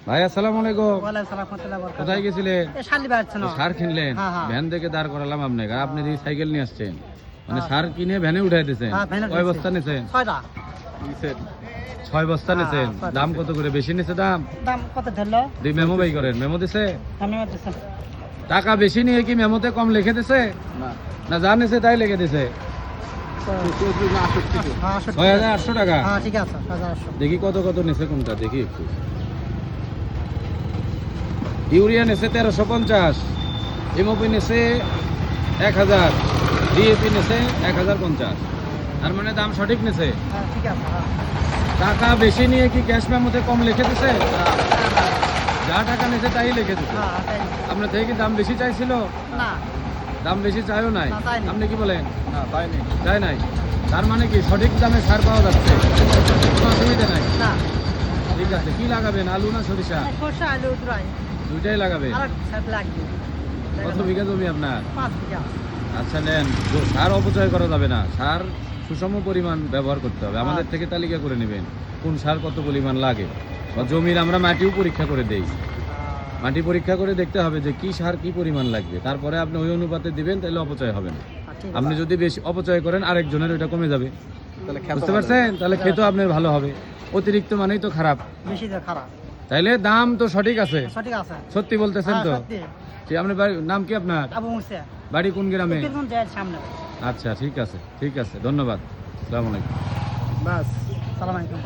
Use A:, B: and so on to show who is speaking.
A: ভাই আসসালামু আলাইকুম।
B: ওয়ালাইকুম সালাম রাহমাতুল্লাহি ওয়া বারাকাতুহু।
A: কোথায় গেছিলেন?
B: এ শালি বাড়ছে না।
A: সার কিনলেন?
B: হ্যাঁ, হ্যাঁ।
A: ভ্যান থেকে দাঁড় করালাম আপনাকে, আর আপনি এই সাইকেল নিয়ে আসছেন, মানে সার কিনে ভ্যানে উঠাই দিয়েছেন।
B: হ্যাঁ, ভ্যানে
A: কয়
B: উঠাইছি।
A: বস্তা নিছেন?
B: 6টা।
A: 6 বস্তা
B: হ্যাঁ,
A: নিছেন।
B: 6টা।
A: দাম কত করে? বেশি নিছে দাম?
B: দাম কত ধরলো?
A: দি মেমো বাই করেন, মেমো দিছে?
B: ধন্যবাদ দিছেন।
A: টাকা বেশি নিয়ে কি মেমোতে কম লিখে দিছে? না যা নিছে তাই লিখে দিছে?
B: হ্যাঁ,
A: 6800 টাকা।
B: হ্যাঁ, ঠিক আছে। 1800।
A: দেখি কত কত নিছে, কোনটা দেখি একটু। ইউরিয়া নিছে 1350, এমওপি নিছে 1000, ডিএপি নিছে 1050। তার মানে দাম সঠিক নিছে।
B: হ্যাঁ, ঠিক আছে। হ্যাঁ।
A: টাকা বেশি নিয়ে কি ক্যাশ মেমোতে কম লিখে দিছে? যা টাকা নিছে তাই লিখে দিছে।
B: হ্যাঁ, তাই।
A: আপনার থেকে কি দাম বেশি চাইছিল?
B: না,
A: দাম বেশি চাইও নাই?
B: না, চাইনি।
A: আপনি কি বলেন? চাই নাই। তার মানে কি সঠিক দামে সার পাওয়া যাচ্ছে, কোনো অসুবিধা নাই?
B: না।
A: ঠিক আছে। কি লাগাবেন, আলু না সরিষা?
B: সরষে আলু উতরাই।
A: দুইটাই লাগাবেন।
B: আর সাথ লাগবে।
A: কত বিঘা জমি আপনার?
B: 5 বিঘা।
A: আচ্ছা নেন, সার অপচয় করা যাবে না, সার সুষম পরিমাণ ব্যবহার করতে হবে। আমাদের থেকে তালিকা করে নেবেন কোন সার কত পরিমাণ লাগে, বা জমির আমরা মাটিও পরীক্ষা করে দেই। মাটি পরীক্ষা করে দেখতে হবে যে কি সার কি পরিমাণ লাগবে, তারপরে আপনি ওই অনুপাতে দিবেন, তাহলে অপচয় হবে না।
B: ঠিক
A: আপনি
B: আছে।
A: যদি বেশি অপচয় করেন আরেকজনের ওইটা কমে যাবে, বুঝতে পারছেন? তাহলে খেতেও আপনার ভালো হবে। অতিরিক্ত মানেই তো খারাপ।
B: বেশি তো খারাপ।
A: তাইলে দাম তো সঠিক আছে,
B: সঠিক আছে।
A: সত্যি বলতেছেন
B: হ্যাঁ,
A: তো?
B: সত্যি।
A: যে আপনার নাম কি আপনার?
B: আবু মুসা।
A: বাড়ি কোন গ্রামে?
B: কিরকম যায় সামনে?
A: আচ্ছা ঠিক আছে, ঠিক আছে, ধন্যবাদ। আসসালামু আলাইকুম।
B: বাস। সালাম আলাইকুম।